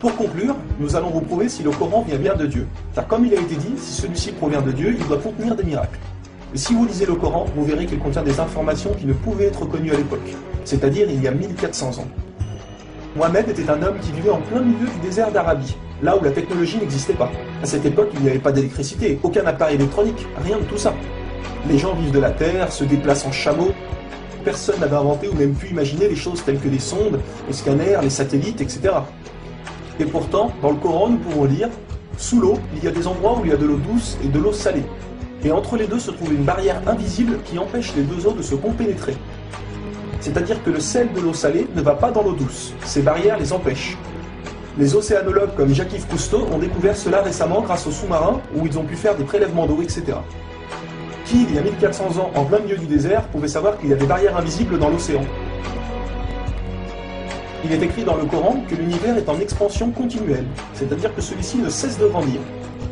Pour conclure, nous allons vous prouver si le Coran vient bien de Dieu. Car comme il a été dit, si celui-ci provient de Dieu, il doit contenir des miracles. Et si vous lisez le Coran, vous verrez qu'il contient des informations qui ne pouvaient être connues à l'époque, c'est-à-dire il y a 1400 ans. Mohammed était un homme qui vivait en plein milieu du désert d'Arabie, là où la technologie n'existait pas. À cette époque, il n'y avait pas d'électricité, aucun appareil électronique, rien de tout ça. Les gens vivent de la terre, se déplacent en chameau. Personne n'avait inventé ou même pu imaginer les choses telles que les sondes, les scanners, les satellites, etc. Et pourtant, dans le Coran, nous pouvons lire « Sous l'eau, il y a des endroits où il y a de l'eau douce et de l'eau salée. Et entre les deux se trouve une barrière invisible qui empêche les deux eaux de se compénétrer. C'est-à-dire que le sel de l'eau salée ne va pas dans l'eau douce. Ces barrières les empêchent. Les océanologues comme Jacques-Yves Cousteau ont découvert cela récemment grâce aux sous-marins où ils ont pu faire des prélèvements d'eau, etc. Qui, il y a 1400 ans, en plein milieu du désert, pouvait savoir qu'il y a des barrières invisibles dans l'océan? Il est écrit dans le Coran que l'univers est en expansion continuelle, c'est-à-dire que celui-ci ne cesse de grandir.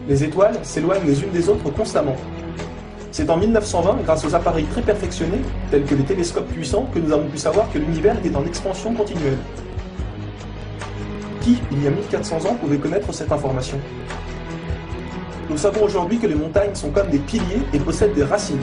Les étoiles s'éloignent les unes des autres constamment. C'est en 1920, grâce aux appareils très perfectionnés, tels que les télescopes puissants, que nous avons pu savoir que l'univers était en expansion continuelle. Qui, il y a 1400 ans, pouvait connaître cette information? Nous savons aujourd'hui que les montagnes sont comme des piliers et possèdent des racines.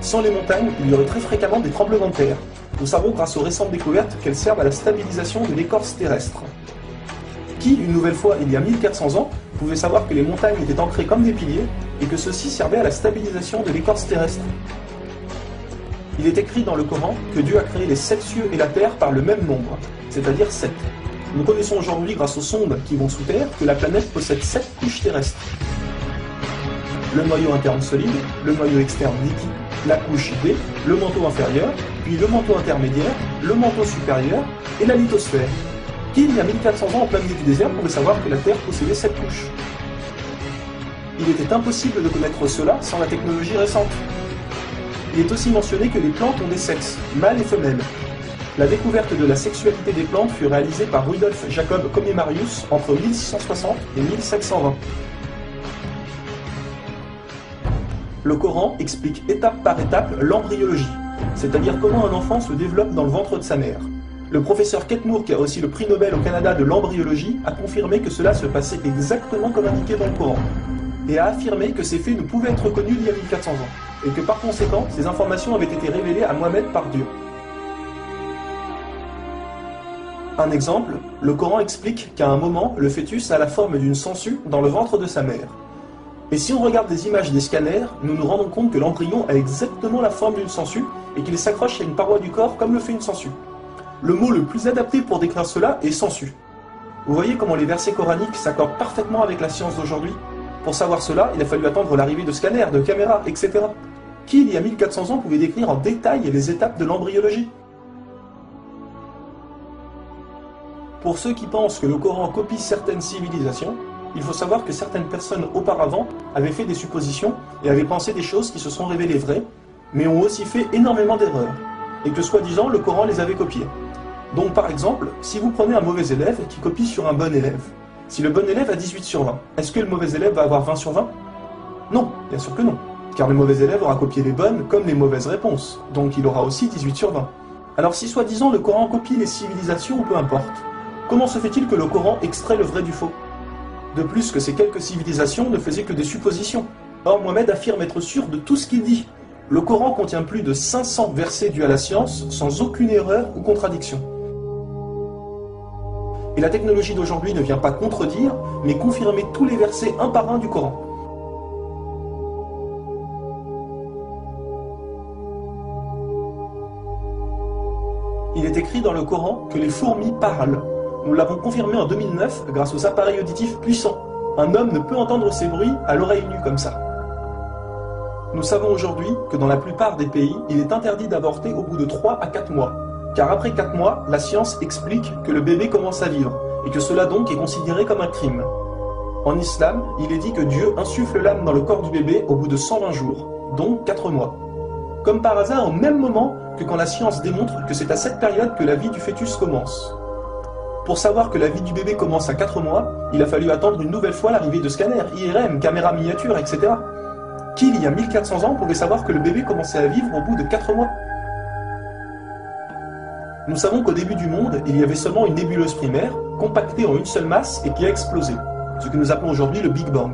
Sans les montagnes, il y aurait très fréquemment des tremblements de terre. Nous savons grâce aux récentes découvertes qu'elles servent à la stabilisation de l'écorce terrestre. Qui, une nouvelle fois, il y a 1400 ans, pouvait savoir que les montagnes étaient ancrées comme des piliers et que ceux-ci servaient à la stabilisation de l'écorce terrestre? Il est écrit dans le Coran que Dieu a créé les 7 cieux et la terre par le même nombre, c'est-à-dire 7. Nous connaissons aujourd'hui, grâce aux sondes qui vont sous terre, que la planète possède 7 couches terrestres. Le noyau interne solide, le noyau externe liquide, la couche D, le manteau inférieur, puis le manteau intermédiaire, le manteau supérieur et la lithosphère. Qui, il y a 1400 ans en plein milieu du désert, pouvait savoir que la Terre possédait 7 couches? Il était impossible de connaître cela sans la technologie récente. Il est aussi mentionné que les plantes ont des sexes, mâles et femelles. La découverte de la sexualité des plantes fut réalisée par Rudolf Jacob Comnenarius entre 1660 et 1720. Le Coran explique étape par étape l'embryologie, c'est-à-dire comment un enfant se développe dans le ventre de sa mère. Le professeur Ketmour, qui a reçu le prix Nobel au Canada de l'embryologie, a confirmé que cela se passait exactement comme indiqué dans le Coran, et a affirmé que ces faits ne pouvaient être connus il y a 1400 ans, et que par conséquent, ces informations avaient été révélées à Mohammed par Dieu. Un exemple, le Coran explique qu'à un moment, le fœtus a la forme d'une sangsue dans le ventre de sa mère. Et si on regarde des images des scanners, nous nous rendons compte que l'embryon a exactement la forme d'une sangsue et qu'il s'accroche à une paroi du corps comme le fait une sangsue. Le mot le plus adapté pour décrire cela est sangsue. Vous voyez comment les versets coraniques s'accordent parfaitement avec la science d'aujourd'hui? Pour savoir cela, il a fallu attendre l'arrivée de scanners, de caméras, etc. Qui, il y a 1400 ans, pouvait décrire en détail les étapes de l'embryologie? Pour ceux qui pensent que le Coran copie certaines civilisations, il faut savoir que certaines personnes auparavant avaient fait des suppositions et avaient pensé des choses qui se sont révélées vraies, mais ont aussi fait énormément d'erreurs, et que soi-disant le Coran les avait copiées. Donc par exemple, si vous prenez un mauvais élève qui copie sur un bon élève, si le bon élève a 18 sur 20, est-ce que le mauvais élève va avoir 20 sur 20? Non, bien sûr que non, car le mauvais élève aura copié les bonnes comme les mauvaises réponses, donc il aura aussi 18 sur 20. Alors si soi-disant le Coran copie les civilisations ou peu importe, comment se fait-il que le Coran extrait le vrai du faux? De plus que ces quelques civilisations ne faisaient que des suppositions. Or Mohammed affirme être sûr de tout ce qu'il dit. Le Coran contient plus de 500 versets dus à la science, sans aucune erreur ou contradiction. Et la technologie d'aujourd'hui ne vient pas contredire, mais confirmer tous les versets un par un du Coran. Il est écrit dans le Coran que les fourmis parlent. Nous l'avons confirmé en 2009 grâce aux appareils auditifs puissants. Un homme ne peut entendre ces bruits à l'oreille nue comme ça. Nous savons aujourd'hui que dans la plupart des pays, il est interdit d'avorter au bout de 3 à 4 mois. Car après 4 mois, la science explique que le bébé commence à vivre, et que cela donc est considéré comme un crime. En islam, il est dit que Dieu insuffle l'âme dans le corps du bébé au bout de 120 jours, donc 4 mois. Comme par hasard au même moment que quand la science démontre que c'est à cette période que la vie du fœtus commence. Pour savoir que la vie du bébé commence à 4 mois, il a fallu attendre une nouvelle fois l'arrivée de scanners, IRM, caméras miniatures, etc. Qui, il y a 1400 ans, pouvait savoir que le bébé commençait à vivre au bout de 4 mois? Nous savons qu'au début du monde, il y avait seulement une nébuleuse primaire, compactée en une seule masse et qui a explosé, ce que nous appelons aujourd'hui le Big Bang.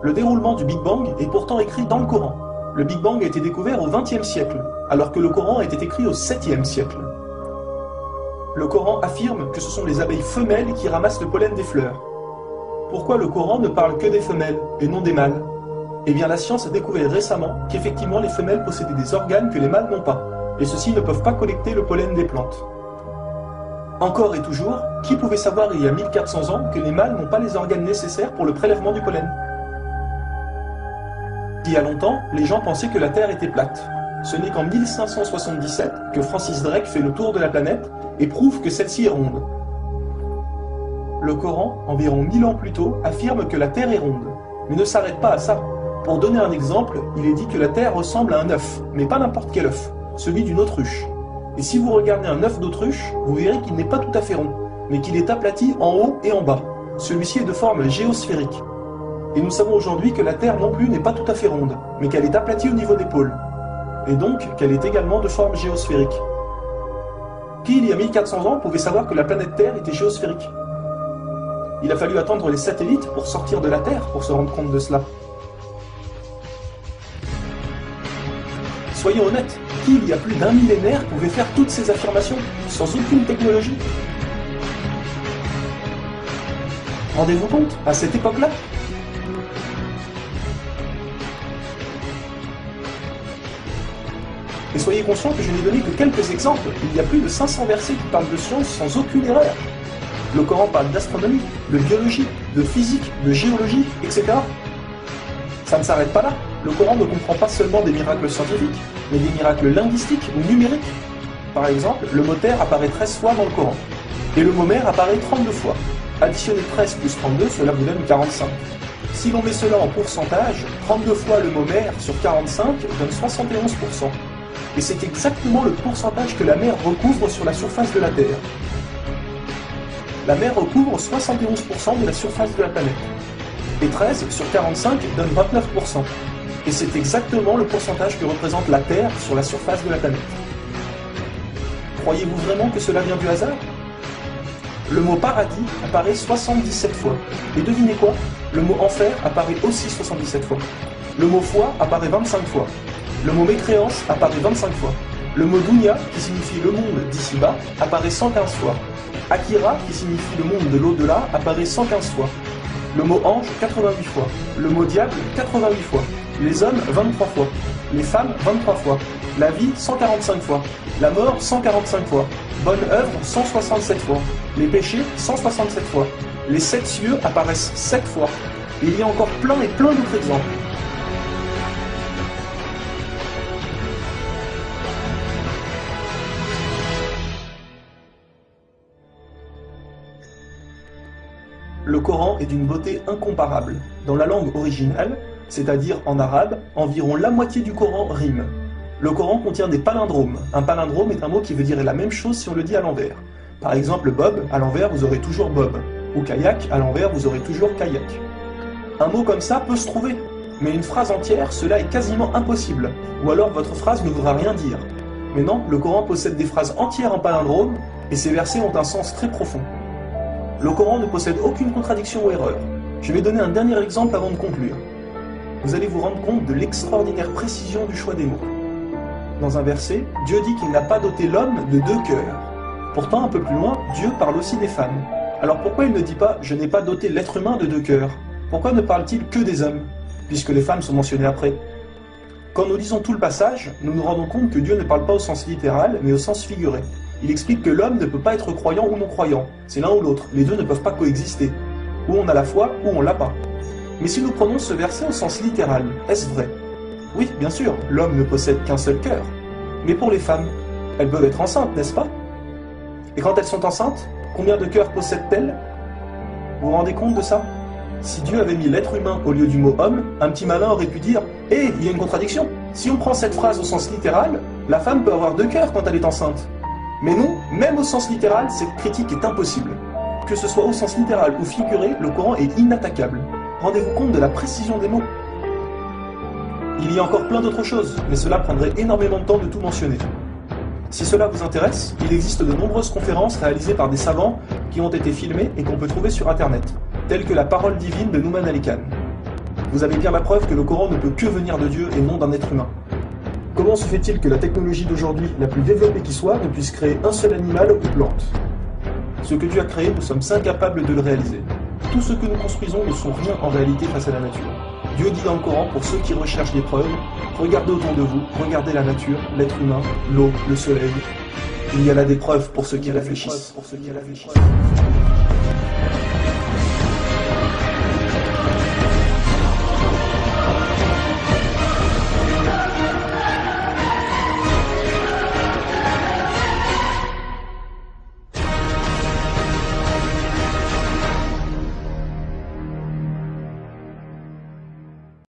Le déroulement du Big Bang est pourtant écrit dans le Coran. Le Big Bang a été découvert au XXe siècle, alors que le Coran a été écrit au 7e siècle. Le Coran affirme que ce sont les abeilles femelles qui ramassent le pollen des fleurs. Pourquoi le Coran ne parle que des femelles et non des mâles? Eh bien la science a découvert récemment qu'effectivement les femelles possédaient des organes que les mâles n'ont pas, et ceux-ci ne peuvent pas collecter le pollen des plantes. Encore et toujours, qui pouvait savoir il y a 1400 ans que les mâles n'ont pas les organes nécessaires pour le prélèvement du pollen? Il y a longtemps, les gens pensaient que la Terre était plate. Ce n'est qu'en 1577 que Francis Drake fait le tour de la planète et prouve que celle-ci est ronde. Le Coran, environ 1000 ans plus tôt, affirme que la Terre est ronde, mais ne s'arrête pas à ça. Pour donner un exemple, il est dit que la Terre ressemble à un œuf, mais pas n'importe quel œuf, celui d'une autruche. Et si vous regardez un œuf d'autruche, vous verrez qu'il n'est pas tout à fait rond, mais qu'il est aplati en haut et en bas. Celui-ci est de forme géosphérique. Et nous savons aujourd'hui que la Terre non plus n'est pas tout à fait ronde, mais qu'elle est aplatie au niveau des pôles. Et donc qu'elle est également de forme géosphérique. Qui, il y a 1400 ans, pouvait savoir que la planète Terre était géosphérique? Il a fallu attendre les satellites pour sortir de la Terre pour se rendre compte de cela. Soyons honnêtes, qui, il y a plus d'un millénaire, pouvait faire toutes ces affirmations sans aucune technologie? Rendez-vous compte, à cette époque-là? Et soyez conscients que je n'ai donné que quelques exemples. Il y a plus de 500 versets qui parlent de science sans aucune erreur. Le Coran parle d'astronomie, de biologie, de physique, de géologie, etc. Ça ne s'arrête pas là. Le Coran ne comprend pas seulement des miracles scientifiques, mais des miracles linguistiques ou numériques. Par exemple, le mot terre apparaît 13 fois dans le Coran, et le mot mer apparaît 32 fois. Additionner 13 plus 32, cela vous donne 45. Si l'on met cela en pourcentage, 32 fois le mot mer sur 45 donne 71%. Et c'est exactement le pourcentage que la mer recouvre sur la surface de la Terre. La mer recouvre 71% de la surface de la planète. Et 13 sur 45 donne 29%. Et c'est exactement le pourcentage que représente la Terre sur la surface de la planète. Croyez-vous vraiment que cela vient du hasard? Le mot paradis apparaît 77 fois. Et devinez quoi? Le mot enfer apparaît aussi 77 fois. Le mot foi apparaît 25 fois. Le mot mécréance apparaît 25 fois. Le mot dunya, qui signifie le monde d'ici-bas, apparaît 115 fois. Akira, qui signifie le monde de l'au-delà, apparaît 115 fois. Le mot ange, 88 fois. Le mot diable, 88 fois. Les hommes, 23 fois. Les femmes, 23 fois. La vie, 145 fois. La mort, 145 fois. Bonne œuvre, 167 fois. Les péchés, 167 fois. Les 7 cieux apparaissent 7 fois. Et il y a encore plein et plein d'autres exemples. Le Coran est d'une beauté incomparable. Dans la langue originale, c'est-à-dire en arabe, environ la moitié du Coran rime. Le Coran contient des palindromes. Un palindrome est un mot qui veut dire la même chose si on le dit à l'envers. Par exemple, Bob, à l'envers, vous aurez toujours Bob. Ou kayak, à l'envers, vous aurez toujours kayak. Un mot comme ça peut se trouver. Mais une phrase entière, cela est quasiment impossible. Ou alors votre phrase ne voudra rien dire. Mais non, le Coran possède des phrases entières en palindrome, et ces versets ont un sens très profond. Le Coran ne possède aucune contradiction ou erreur. Je vais donner un dernier exemple avant de conclure. Vous allez vous rendre compte de l'extraordinaire précision du choix des mots. Dans un verset, Dieu dit qu'il n'a pas doté l'homme de 2 cœurs. Pourtant, un peu plus loin, Dieu parle aussi des femmes. Alors pourquoi il ne dit pas « je n'ai pas doté l'être humain de 2 cœurs » ? Pourquoi ne parle-t-il que des hommes, puisque les femmes sont mentionnées après? Quand nous lisons tout le passage, nous nous rendons compte que Dieu ne parle pas au sens littéral, mais au sens figuré. Il explique que l'homme ne peut pas être croyant ou non-croyant. C'est l'un ou l'autre. Les deux ne peuvent pas coexister. Ou on a la foi, ou on l'a pas. Mais si nous prenons ce verset au sens littéral, est-ce vrai? Oui, bien sûr, l'homme ne possède qu'un seul cœur. Mais pour les femmes, elles peuvent être enceintes, n'est-ce pas? Et quand elles sont enceintes, combien de cœurs possèdent-elles? Vous vous rendez compte de ça? Si Dieu avait mis l'être humain au lieu du mot homme, un petit malin aurait pu dire « Eh, il y a une contradiction. Si on prend cette phrase au sens littéral, la femme peut avoir 2 cœurs quand elle est enceinte. » Mais non, même au sens littéral, cette critique est impossible. Que ce soit au sens littéral ou figuré, le Coran est inattaquable. Rendez-vous compte de la précision des mots. Il y a encore plein d'autres choses, mais cela prendrait énormément de temps de tout mentionner. Si cela vous intéresse, il existe de nombreuses conférences réalisées par des savants qui ont été filmées et qu'on peut trouver sur internet, telles que la parole divine de Nouman Ali Khan. Vous avez bien la preuve que le Coran ne peut que venir de Dieu et non d'un être humain. Comment se fait-il que la technologie d'aujourd'hui, la plus développée qui soit, ne puisse créer un seul animal ou plante? Ce que Dieu a créé, nous sommes incapables de le réaliser. Tout ce que nous construisons ne sont rien en réalité face à la nature. Dieu dit dans le Coran, pour ceux qui recherchent des preuves, regardez autour de vous, regardez la nature, l'être humain, l'eau, le soleil. Il y a là des preuves pour ceux qui réfléchissent.